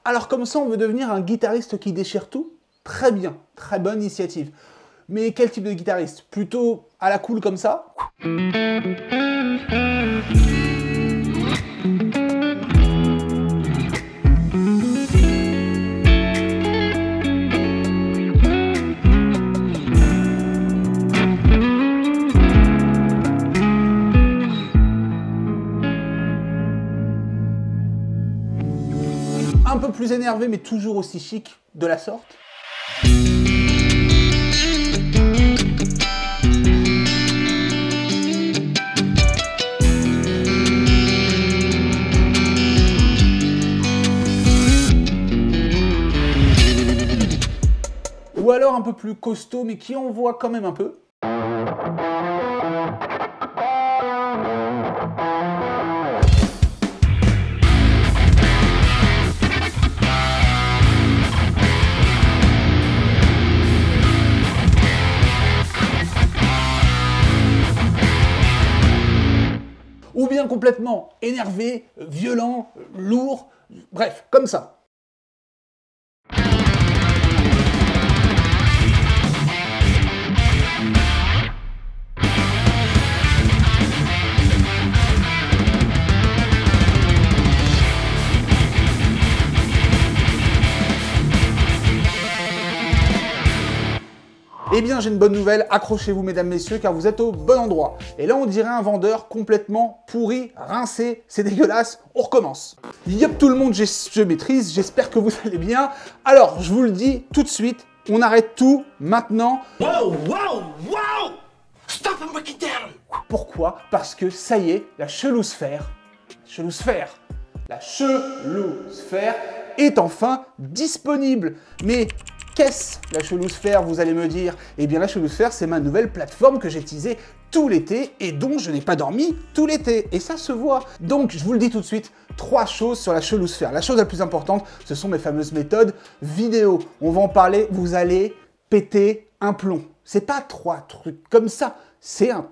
Alors comme ça, on veut devenir un guitariste qui déchire tout? Très bien, très bonne initiative. Mais quel type de guitariste? Plutôt à la cool comme ça? Un peu plus énervé mais toujours aussi chic, de la sorte. Ou alors un peu plus costaud mais qui envoie quand même un peu. Ou bien complètement énervé, violent, lourd, bref, comme ça. Eh bien, j'ai une bonne nouvelle, accrochez-vous mesdames, messieurs, car vous êtes au bon endroit. Et là, on dirait un vendeur complètement pourri, rincé, c'est dégueulasse, on recommence. Yop tout le monde, je maîtrise, j'espère que vous allez bien. Alors, je vous le dis tout de suite, on arrête tout maintenant. Wow, wow, wow! Stop and break it down! Pourquoi? Parce que ça y est, la chelousphère est enfin disponible. Mais qu'est-ce la chelousphère, vous allez me dire? Eh bien la chelousphère, c'est ma nouvelle plateforme que j'ai teasée tout l'été et dont je n'ai pas dormi tout l'été. Et ça se voit. Donc je vous le dis tout de suite, 3 choses sur la chelousphère. La chose la plus importante, ce sont mes fameuses méthodes vidéo. On va en parler, vous allez péter un plomb. C'est pas 3 trucs comme ça, c'est un...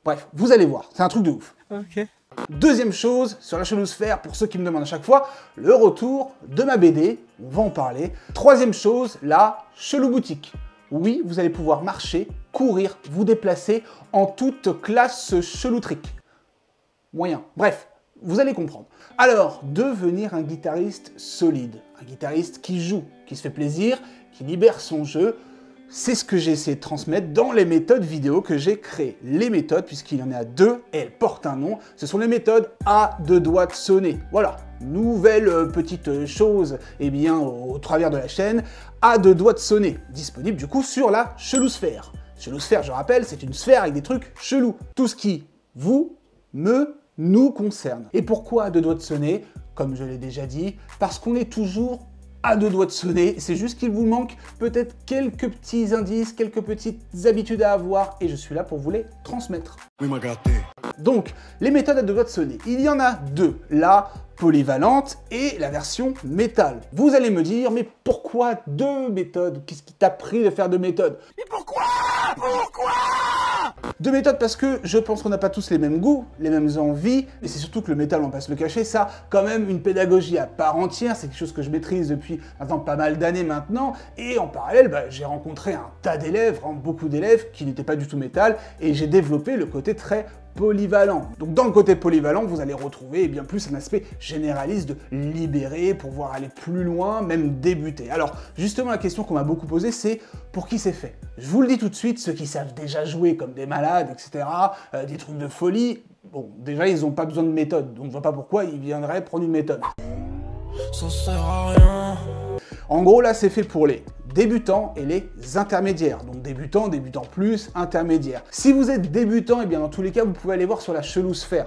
Bref, vous allez voir, c'est un truc de ouf. Ok. Deuxième chose sur la chelousphère, pour ceux qui me demandent à chaque fois, le retour de ma BD, on va en parler. Troisième chose, la chelou boutique. Oui, vous allez pouvoir marcher, courir, vous déplacer en toute classe cheloutrique. Moyen. Bref, vous allez comprendre. Alors, devenir un guitariste solide, un guitariste qui joue, qui se fait plaisir, qui libère son jeu, c'est ce que j'ai essayé de transmettre dans les méthodes vidéo que j'ai créées. Les méthodes, puisqu'il y en a 2, et elles portent un nom, ce sont les méthodes à 2 doigts de sonner. Voilà, nouvelle petite chose, eh bien, au travers de la chaîne, à 2 doigts de sonner, disponible du coup sur la chelousphère. Chelousphère, je rappelle, c'est une sphère avec des trucs chelous. Tout ce qui nous concerne. Et pourquoi à 2 doigts de sonner? Comme je l'ai déjà dit, parce qu'on est toujours à 2 doigts de sonner, c'est juste qu'il vous manque peut-être quelques petits indices, quelques petites habitudes à avoir, et je suis là pour vous les transmettre. Oui, m'a gâté. Donc, les méthodes à 2 doigts de sonner, il y en a 2, la polyvalente et la version métal. Vous allez me dire, mais pourquoi 2 méthodes? Qu'est-ce qui t'a pris de faire 2 méthodes? Mais pourquoi? Pourquoi? 2 méthodes parce que je pense qu'on n'a pas tous les mêmes goûts, les mêmes envies, et c'est surtout que le métal, on va pas se le cacher, ça, quand même une pédagogie à part entière, c'est quelque chose que je maîtrise depuis maintenant pas mal d'années maintenant, et en parallèle, j'ai rencontré un tas d'élèves, vraiment beaucoup d'élèves qui n'étaient pas du tout métal, et j'ai développé le côté très polyvalent. Donc dans le côté polyvalent, vous allez retrouver bien plus un aspect généraliste de libérer, pour pouvoir aller plus loin, même débuter. Alors justement la question qu'on m'a beaucoup posée, c'est pour qui c'est fait? Je vous le dis tout de suite, ceux qui savent déjà jouer comme des malades, etc., des trucs de folie, bon déjà ils n'ont pas besoin de méthode, donc je vois pas pourquoi ils viendraient prendre une méthode. Ça sert à rien. En gros là c'est fait pour les débutants et les intermédiaires. Donc débutants, débutants plus, intermédiaires. Si vous êtes débutant, et bien dans tous les cas, vous pouvez aller voir sur la chelousphère,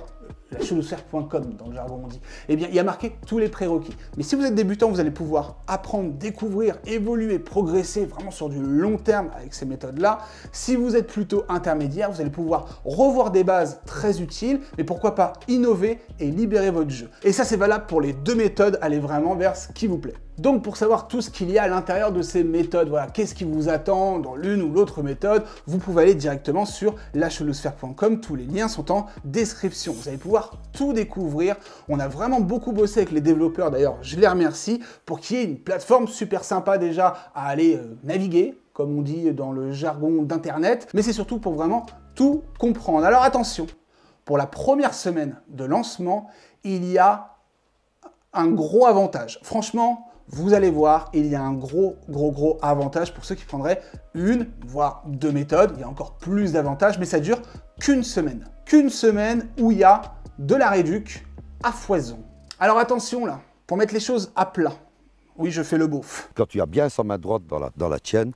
la chelousphère.com dans le jargon on dit. Eh bien, il y a marqué tous les prérequis. Mais si vous êtes débutant, vous allez pouvoir apprendre, découvrir, évoluer, progresser vraiment sur du long terme avec ces méthodes-là. Si vous êtes plutôt intermédiaire, vous allez pouvoir revoir des bases très utiles, mais pourquoi pas innover et libérer votre jeu. Et ça, c'est valable pour les 2 méthodes, allez vraiment vers ce qui vous plaît. Donc pour savoir tout ce qu'il y a à l'intérieur de ces méthodes, voilà, qu'est-ce qui vous attend dans l'une ou l'autre méthode, vous pouvez aller directement sur lachelosphère.com, tous les liens sont en description. Vous allez pouvoir tout découvrir. On a vraiment beaucoup bossé avec les développeurs, d'ailleurs je les remercie, pour qu'il y ait une plateforme super sympa déjà à aller naviguer, comme on dit dans le jargon d'internet, mais c'est surtout pour vraiment tout comprendre. Alors attention, pour la première semaine de lancement, il y a un gros avantage. Franchement, vous allez voir, il y a un gros avantage pour ceux qui prendraient une, voire deux méthodes. Il y a encore plus d'avantages, mais ça dure qu'une semaine. Qu'une semaine où il y a de la réduc à foison. Alors attention là, pour mettre les choses à plat. Oui, je fais le beauf. Quand tu as bien sa main droite dans la tienne,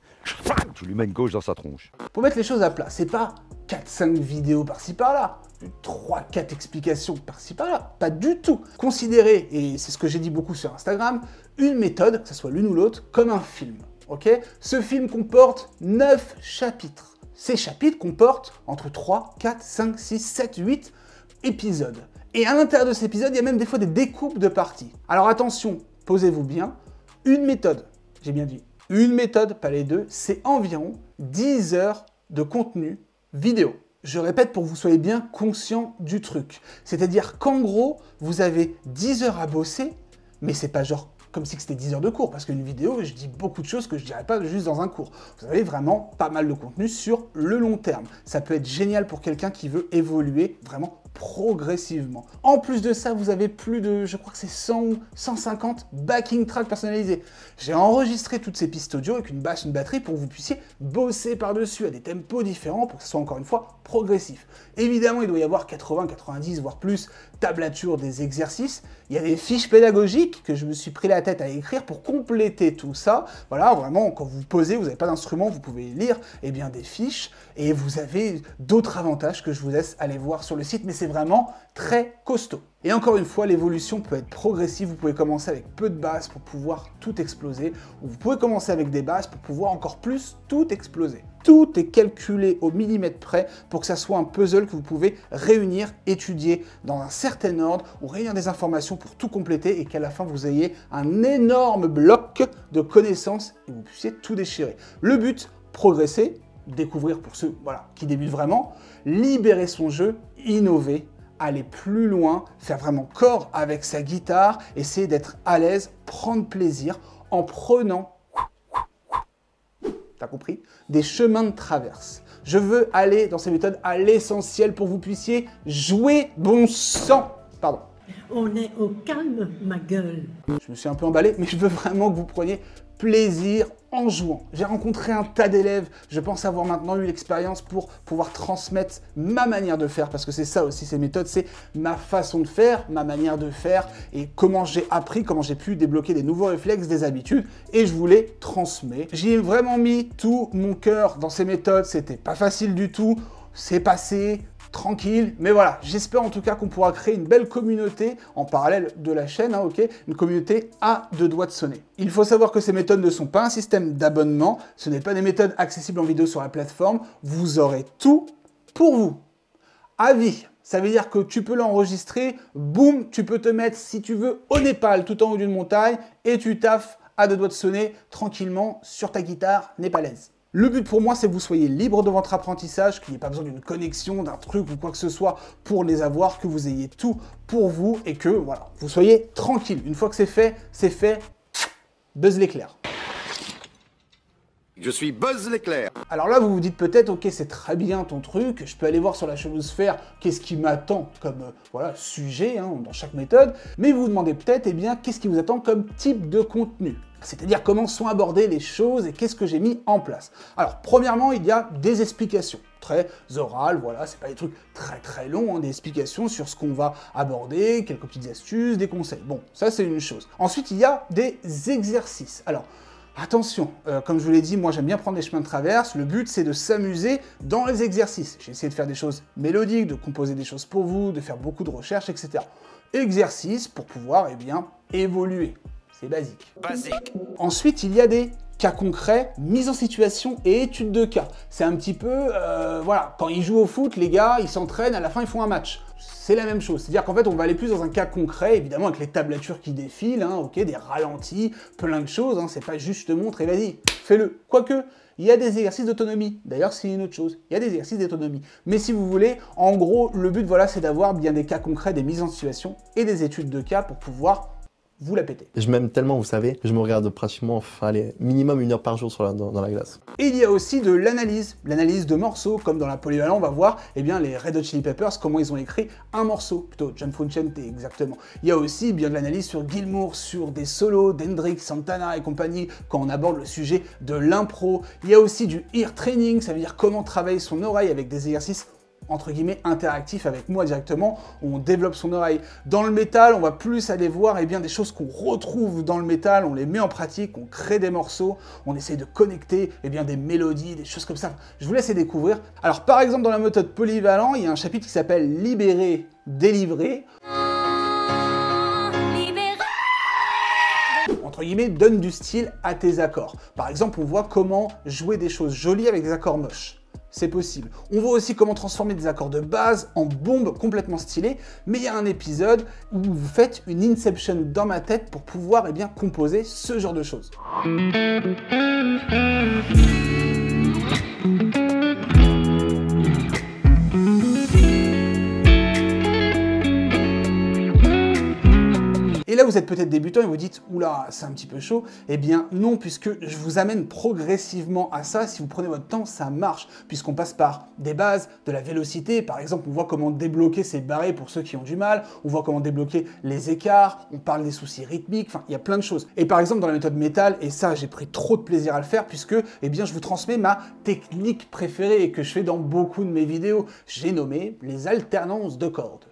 tu lui mets une gauche dans sa tronche. Pour mettre les choses à plat, c'est pas 4-5 vidéos par-ci par-là, 3-4 explications par-ci par-là, pas du tout. Considérez, et c'est ce que j'ai dit beaucoup sur Instagram, une méthode, que ce soit l'une ou l'autre, comme un film, ok? Ce film comporte 9 chapitres. Ces chapitres comportent entre 3, 4, 5, 6, 7, 8 épisodes. Et à l'intérieur de ces épisodes, il y a même des fois des découpes de parties. Alors attention, posez-vous bien, une méthode, j'ai bien dit, une méthode, pas les deux, c'est environ 10 heures de contenu vidéo. Je répète pour que vous soyez bien conscient du truc. C'est-à-dire qu'en gros, vous avez 10 heures à bosser, mais c'est pas genre comme si c'était 10 heures de cours, parce qu'une vidéo, je dis beaucoup de choses que je dirais pas juste dans un cours. Vous avez vraiment pas mal de contenu sur le long terme. Ça peut être génial pour quelqu'un qui veut évoluer vraiment progressivement. En plus de ça, vous avez plus de, je crois que c'est 100 ou 150 backing tracks personnalisés. J'ai enregistré toutes ces pistes audio avec une bâche, une batterie pour que vous puissiez bosser par-dessus à des tempos différents pour que ce soit encore une fois progressif. Évidemment, il doit y avoir 80, 90, voire plus tablatures des exercices. Il y a des fiches pédagogiques que je me suis pris la tête à écrire pour compléter tout ça. Voilà, vraiment, quand vous posez, vous n'avez pas d'instrument, vous pouvez lire bien, des fiches et vous avez d'autres avantages que je vous laisse aller voir sur le site, mais c'est vraiment très costaud. Et encore une fois, l'évolution peut être progressive. Vous pouvez commencer avec peu de bases pour pouvoir tout exploser, ou vous pouvez commencer avec des bases pour pouvoir encore plus tout exploser. Tout est calculé au millimètre près pour que ça soit un puzzle que vous pouvez réunir, étudier dans un certain ordre, ou réunir des informations pour tout compléter et qu'à la fin vous ayez un énorme bloc de connaissances et vous puissiez tout déchirer. Le but, progresser, découvrir pour ceux qui débutent vraiment, libérer son jeu, innover, aller plus loin, faire vraiment corps avec sa guitare, essayer d'être à l'aise, prendre plaisir en prenant, t'as compris, des chemins de traverse. Je veux aller dans ces méthodes à l'essentiel pour que vous puissiez jouer bon sang. Pardon. On est au calme, ma gueule. Je me suis un peu emballé, mais je veux vraiment que vous preniez plaisir en jouant. J'ai rencontré un tas d'élèves, je pense avoir maintenant eu l'expérience pour pouvoir transmettre ma manière de faire, parce que c'est ça aussi ces méthodes, c'est ma façon de faire, ma manière de faire, et comment j'ai appris, comment j'ai pu débloquer des nouveaux réflexes, des habitudes, et je vous les transmets. J'y ai vraiment mis tout mon cœur dans ces méthodes, c'était pas facile du tout, c'est passé tranquille, mais voilà, j'espère en tout cas qu'on pourra créer une belle communauté en parallèle de la chaîne, ok, une communauté à 2 doigts de sonner. Il faut savoir que ces méthodes ne sont pas un système d'abonnement, ce n'est pas des méthodes accessibles en vidéo sur la plateforme, vous aurez tout pour vous, à vie. Ça veut dire que tu peux l'enregistrer, boum, tu peux te mettre, si tu veux, au Népal, tout en haut d'une montagne, et tu taffes à 2 doigts de sonner, tranquillement, sur ta guitare népalaise. Le but pour moi, c'est que vous soyez libre de votre apprentissage, qu'il n'y ait pas besoin d'une connexion, d'un truc ou quoi que ce soit pour les avoir, que vous ayez tout pour vous et que, voilà, vous soyez tranquille. Une fois que c'est fait, buzz l'éclair. Je suis Buzz l'éclair. Alors là, vous vous dites peut-être, ok, c'est très bien ton truc, je peux aller voir sur la chelosphère qu'est-ce qui m'attend comme sujet dans chaque méthode, mais vous vous demandez peut-être, qu'est-ce qui vous attend comme type de contenu? C'est-à-dire comment sont abordées les choses et qu'est-ce que j'ai mis en place. Alors, premièrement, il y a des explications très orales, voilà, c'est pas des trucs très longs, des explications sur ce qu'on va aborder, quelques petites astuces, des conseils. Bon, ça c'est une chose. Ensuite, il y a des exercices. Alors, attention, comme je vous l'ai dit, moi j'aime bien prendre des chemins de traverse, le but c'est de s'amuser dans les exercices. J'ai essayé de faire des choses mélodiques, de composer des choses pour vous, de faire beaucoup de recherches, etc. Exercices pour pouvoir, évoluer. C'est basique. Ensuite, il y a des cas concrets, mise en situation et études de cas. C'est un petit peu, quand ils jouent au foot, les gars, ils s'entraînent, à la fin ils font un match. c'est la même chose. C'est-à-dire qu'en fait, on va aller plus dans un cas concret, évidemment, avec les tablatures qui défilent, hein, ok, des ralentis, plein de choses, hein, c'est pas juste je te montre et vas-y, fais-le. Quoique, il y a des exercices d'autonomie. D'ailleurs, c'est une autre chose. Il y a des exercices d'autonomie. Mais si vous voulez, en gros, le but, voilà, c'est d'avoir bien des cas concrets, des mises en situation et des études de cas pour pouvoir vous la péter. Je m'aime tellement, vous savez, je me regarde pratiquement, allez, minimum 1 heure par jour dans la glace. Et il y a aussi de l'analyse de morceaux, comme dans la Polyvalent, on va voir eh bien, les Red Hot Chili Peppers, comment ils ont écrit un morceau, plutôt John Frusciante exactement. Il y a aussi bien de l'analyse sur Gilmour, sur des solos d'Hendrix, Santana et compagnie, quand on aborde le sujet de l'impro. Il y a aussi du ear training, ça veut dire comment travailler son oreille avec des exercices entre guillemets interactif avec moi directement, où on développe son oreille. Dans le métal, on va plus aller voir eh bien, des choses qu'on retrouve dans le métal, on les met en pratique, on crée des morceaux, on essaie de connecter eh bien, des mélodies, des choses comme ça. Je vous laisse les découvrir. Alors par exemple dans la méthode Polyvalent, il y a un chapitre qui s'appelle Libérer, délivrer. Entre guillemets, donne du style à tes accords. Par exemple, on voit comment jouer des choses jolies avec des accords moches. C'est possible. On voit aussi comment transformer des accords de base en bombes complètement stylées, mais il y a un épisode où vous faites une inception dans ma tête pour pouvoir eh bien, composer ce genre de choses. Et là, vous êtes peut-être débutant et vous dites « Oula, c'est un petit peu chaud ». Eh bien non, puisque je vous amène progressivement à ça. Si vous prenez votre temps, ça marche, puisqu'on passe par des bases, de la vélocité. Par exemple, on voit comment débloquer ces barrés pour ceux qui ont du mal. On voit comment débloquer les écarts. On parle des soucis rythmiques. Enfin, il y a plein de choses. Et par exemple, dans la méthode métal, et ça, j'ai pris trop de plaisir à le faire, puisque eh bien, je vous transmets ma technique préférée et que je fais dans beaucoup de mes vidéos. J'ai nommé les alternances de cordes.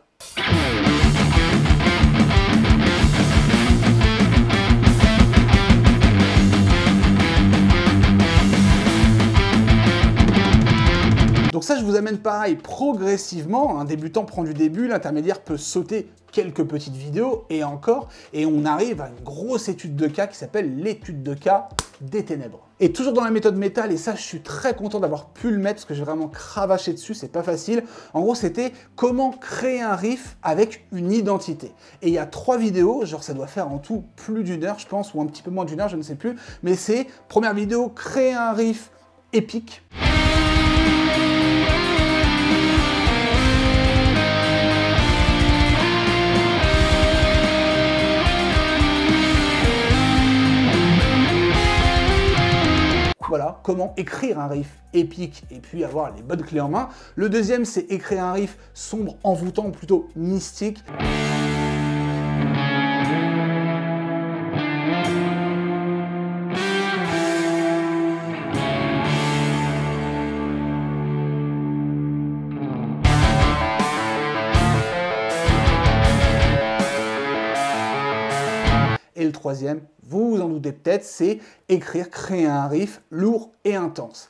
Donc ça, je vous amène pareil progressivement. Un débutant prend du début, l'intermédiaire peut sauter quelques petites vidéos et encore, et on arrive à une grosse étude de cas qui s'appelle l'étude de cas des ténèbres. Et toujours dans la méthode métal, et ça je suis très content d'avoir pu le mettre parce que j'ai vraiment cravaché dessus, c'est pas facile. En gros, c'était comment créer un riff avec une identité. Et il y a 3 vidéos, genre ça doit faire en tout plus d'1 heure, je pense, ou un petit peu moins d'1 heure, je ne sais plus. Mais c'est, première vidéo, créer un riff épique. Voilà, comment écrire un riff épique et puis avoir les bonnes clés en main. Le deuxième, c'est écrire un riff sombre, envoûtant, plutôt mystique. Et le troisième, vous vous en doutez peut-être, c'est écrire, créer un riff lourd et intense.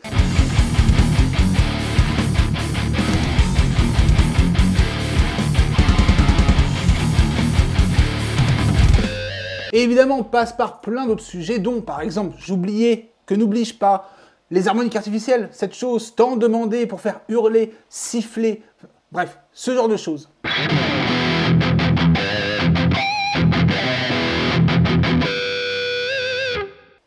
Et évidemment, on passe par plein d'autres sujets, dont par exemple, j'oubliais que n'oblige pas les harmoniques artificielles, cette chose tant demandée pour faire hurler, siffler, bref, ce genre de choses.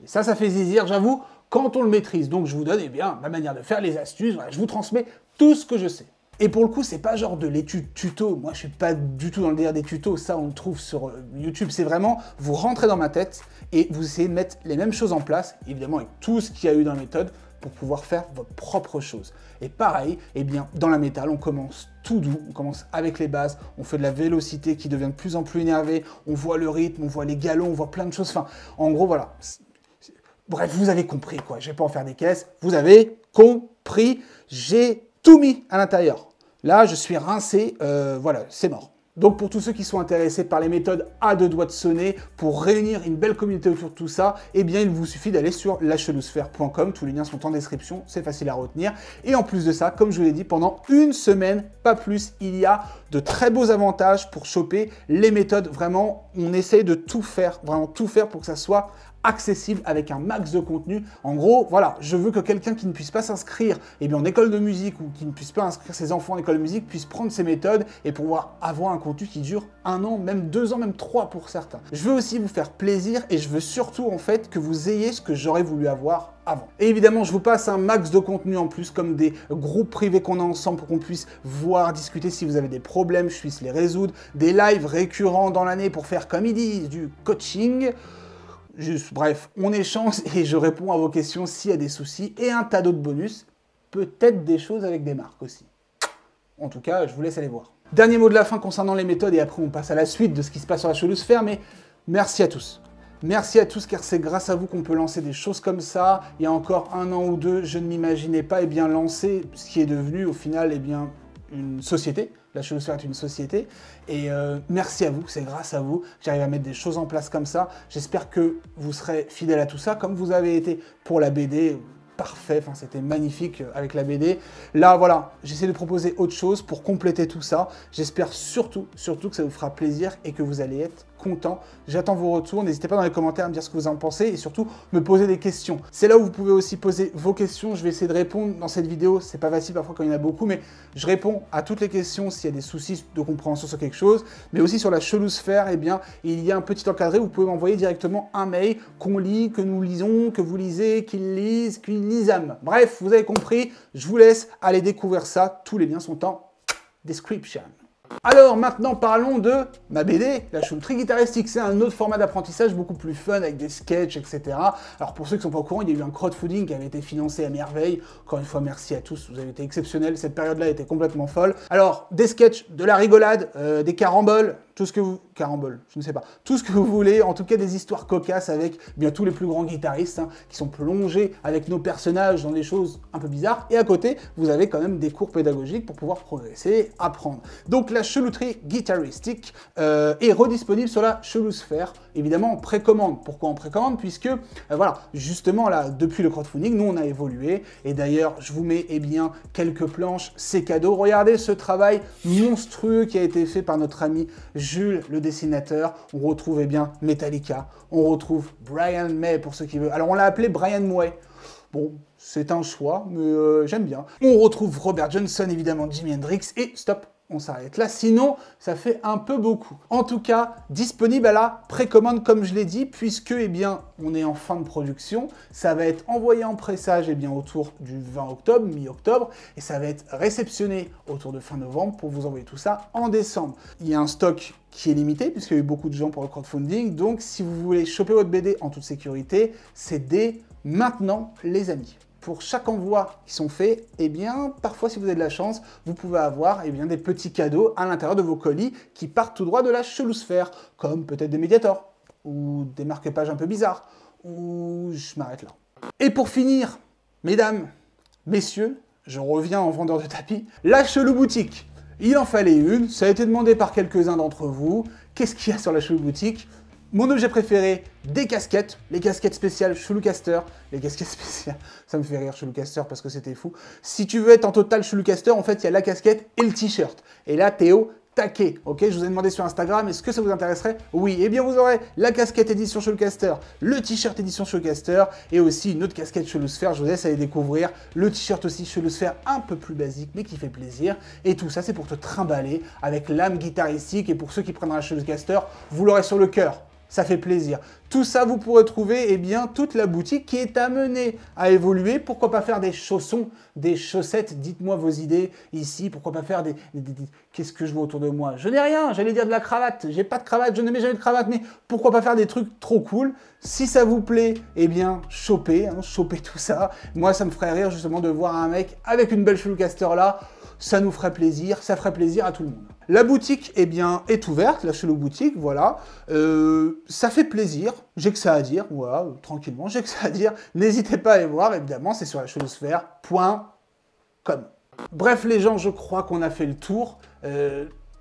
Ça fait zizir, j'avoue, quand on le maîtrise. Donc je vous donne eh bien, ma manière de faire, les astuces, voilà, je vous transmets tout ce que je sais. Et pour le coup, c'est pas genre de l'étude tuto. Moi, je suis pas du tout dans le délire des tutos. Ça, on le trouve sur YouTube. C'est vraiment, vous rentrez dans ma tête et vous essayez de mettre les mêmes choses en place, évidemment avec tout ce qu'il y a eu dans la méthode, pour pouvoir faire votre propre chose. Et pareil, eh bien, dans la métal, on commence tout doux, on commence avec les bases, on fait de la vélocité qui devient de plus en plus énervée, on voit le rythme, on voit les galons, on voit plein de choses. Enfin, en gros, voilà. Bref, vous avez compris, quoi. Je vais pas en faire des caisses. Vous avez compris. J'ai tout mis à l'intérieur. Là, je suis rincé. Voilà, c'est mort. Donc, pour tous ceux qui sont intéressés par les méthodes à 2 doigts de sonner, pour réunir une belle communauté autour de tout ça, eh bien, il vous suffit d'aller sur lachelousphère.com. Tous les liens sont en description. C'est facile à retenir. Et en plus de ça, comme je vous l'ai dit, pendant une semaine, pas plus, il y a de très beaux avantages pour choper les méthodes. Vraiment, on essaye de tout faire, vraiment tout faire pour que ça soit accessible avec un max de contenu. En gros, voilà, je veux que quelqu'un qui ne puisse pas s'inscrire en école de musique ou qui ne puisse pas inscrire ses enfants en école de musique puisse prendre ces méthodes et pouvoir avoir un contenu qui dure 1 an, même 2 ans, même 3 pour certains. Je veux aussi vous faire plaisir et je veux surtout en fait que vous ayez ce que j'aurais voulu avoir avant. Et évidemment, je vous passe un max de contenu en plus, comme des groupes privés qu'on a ensemble pour qu'on puisse voir, discuter si vous avez des problèmes, je puisse les résoudre, des lives récurrents dans l'année pour faire, comme ils disent, du coaching. Juste, bref, on échange et je réponds à vos questions s'il y a des soucis et un tas d'autres bonus, peut-être des choses avec des marques aussi. En tout cas, je vous laisse aller voir. Dernier mot de la fin concernant les méthodes et après on passe à la suite de ce qui se passe sur la Cheloosphère, mais merci à tous. Merci à tous car c'est grâce à vous qu'on peut lancer des choses comme ça. Il y a encore 1 an ou 2, je ne m'imaginais pas lancer ce qui est devenu au final une société. La Cheloosphère est une société et merci à vous, c'est grâce à vous que j'arrive à mettre des choses en place comme ça. J'espère que vous serez fidèles à tout ça comme vous avez été pour la BD. Parfait, enfin, c'était magnifique avec la BD. Là, voilà, j'essaie de proposer autre chose pour compléter tout ça. J'espère surtout que ça vous fera plaisir et que vous allez être content. J'attends vos retours. N'hésitez pas dans les commentaires à me dire ce que vous en pensez et surtout me poser des questions. C'est là où vous pouvez aussi poser vos questions. Je vais essayer de répondre dans cette vidéo. C'est pas facile parfois quand il y en a beaucoup, mais je réponds à toutes les questions s'il y a des soucis de compréhension sur quelque chose. Mais aussi sur la Cheloosphère, eh bien, il y a un petit encadré. Vous pouvez m'envoyer directement un mail qu'on lit, que nous lisons, que vous lisez, qu'ils lisent, qu'ils lisâmes. Bref, vous avez compris. Je vous laisse aller découvrir ça. Tous les liens sont en description. Alors maintenant parlons de ma BD, la Chelouterie guitaristique. C'est un autre format d'apprentissage beaucoup plus fun avec des sketchs, etc. Alors pour ceux qui ne sont pas au courant, il y a eu un crowdfunding qui avait été financé à merveille. Encore une fois, merci à tous, vous avez été exceptionnels. Cette période-là était complètement folle. Alors des sketchs, de la rigolade, des caramboles, tout ce que vous... Caramboles, je ne sais pas. Tout ce que vous voulez, en tout cas des histoires cocasses avec bien tous les plus grands guitaristes qui sont plongés avec nos personnages dans des choses un peu bizarres. Et à côté, vous avez quand même des cours pédagogiques pour pouvoir progresser, apprendre. Donc la Chelouterie guitaristique est redisponible sur la Cheloosphère, évidemment en précommande. Pourquoi en précommande? Puisque, voilà, justement là, depuis le crowdfunding, nous on a évolué. Et d'ailleurs, je vous mets quelques planches, c'est cadeau. Regardez ce travail monstrueux qui a été fait par notre ami Jules, le dessinateur. On retrouve Metallica, on retrouve Brian May pour ceux qui veulent. Alors on l'a appelé Brian May. Bon, c'est un choix, mais j'aime bien. On retrouve Robert Johnson, évidemment, Jimi Hendrix, et stop, on s'arrête là, sinon ça fait un peu beaucoup. En tout cas, disponible à la précommande comme je l'ai dit, puisque on est en fin de production, ça va être envoyé en pressage autour du 20 octobre, mi-octobre, et ça va être réceptionné autour de fin novembre pour vous envoyer tout ça en décembre. Il y a un stock qui est limité, puisqu'il y a eu beaucoup de gens pour le crowdfunding, donc si vous voulez choper votre BD en toute sécurité, c'est dès maintenant les amis. Pour chaque envoi qui sont faits, parfois si vous avez de la chance, vous pouvez avoir des petits cadeaux à l'intérieur de vos colis qui partent tout droit de la Cheloosphère, comme peut-être des Mediator, ou des marque-pages un peu bizarres, ou je m'arrête là. Et pour finir, mesdames, messieurs, je reviens en vendeur de tapis, la Chelou Boutique. Il en fallait une, ça a été demandé par quelques-uns d'entre vous. Qu'est-ce qu'il y a sur la Chelou Boutique? Mon objet préféré, des casquettes, les casquettes spéciales Cheloucaster, les casquettes spéciales, ça me fait rire Cheloucaster parce que c'était fou. Si tu veux être en total Cheloucaster, en fait, il y a la casquette et le t-shirt. Et là, Théo, taquet, ok? Je vous ai demandé sur Instagram, est-ce que ça vous intéresserait? Oui, eh bien vous aurez la casquette édition Cheloucaster, le t-shirt édition Cheloucaster et aussi une autre casquette Cheloosphère, je vous laisse aller découvrir. Le t-shirt aussi Cheloosphère, un peu plus basique, mais qui fait plaisir. Et tout ça, c'est pour te trimballer avec l'âme guitaristique. Et pour ceux qui prennent la Cheloucaster, vous l'aurez sur le cœur. Ça fait plaisir. Tout ça, vous pourrez trouver toute la boutique qui est amenée à évoluer. Pourquoi pas faire des chaussons, des chaussettes? Dites-moi vos idées ici. Pourquoi pas faire des... Qu'est-ce que je vois autour de moi? Je n'ai rien, j'allais dire de la cravate. J'ai pas de cravate, je ne mets jamais de cravate. Mais pourquoi pas faire des trucs trop cool? Si ça vous plaît, chopez, chopez tout ça. Moi, ça me ferait rire justement de voir un mec avec une belle Cheloucaster là. Ça nous ferait plaisir, ça ferait plaisir à tout le monde. La boutique, est ouverte, la Chelou Boutique, voilà. Ça fait plaisir, j'ai que ça à dire, voilà, tranquillement, j'ai que ça à dire. N'hésitez pas à aller voir, évidemment, c'est sur la cheloosphère.com. Bref, les gens, je crois qu'on a fait le tour.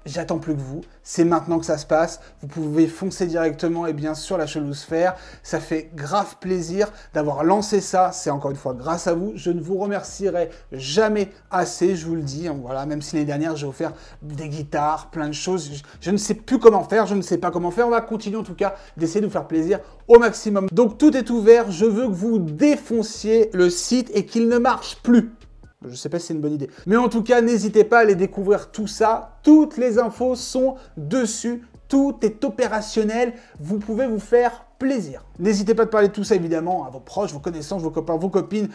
J'attends plus que vous, c'est maintenant que ça se passe, vous pouvez foncer directement sur la Cheloosphère, ça fait grave plaisir d'avoir lancé ça, c'est encore une fois grâce à vous, je ne vous remercierai jamais assez, je vous le dis, voilà, même si l'année dernière j'ai offert des guitares, plein de choses, je ne sais plus comment faire, je ne sais pas comment faire, on va continuer en tout cas d'essayer de vous faire plaisir au maximum. Donc tout est ouvert, je veux que vous défonciez le site et qu'il ne marche plus. Je ne sais pas si c'est une bonne idée. Mais en tout cas, n'hésitez pas à aller découvrir tout ça. Toutes les infos sont dessus. Tout est opérationnel. Vous pouvez vous faire plaisir. N'hésitez pas à parler de tout ça, évidemment, à vos proches, vos connaissances, vos copains, vos copines,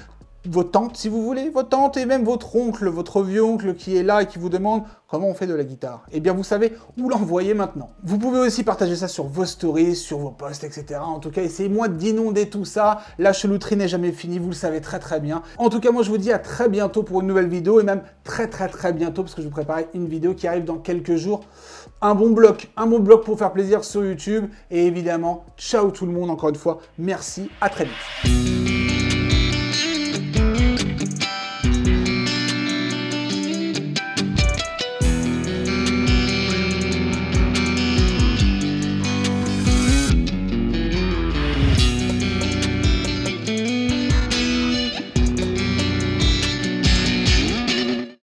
vos tantes, si vous voulez, vos tantes et même votre oncle, votre vieux oncle qui est là et qui vous demande comment on fait de la guitare. Eh bien, vous savez où l'envoyer maintenant. Vous pouvez aussi partager ça sur vos stories, sur vos posts, etc. En tout cas, essayez-moi d'inonder tout ça. La chelouterie n'est jamais finie, vous le savez très très bien. En tout cas, moi, je vous dis à très bientôt pour une nouvelle vidéo et même très bientôt parce que je vous prépare une vidéo qui arrive dans quelques jours. Un bon bloc pour faire plaisir sur YouTube. Et évidemment, ciao tout le monde, encore une fois. Merci, à très vite.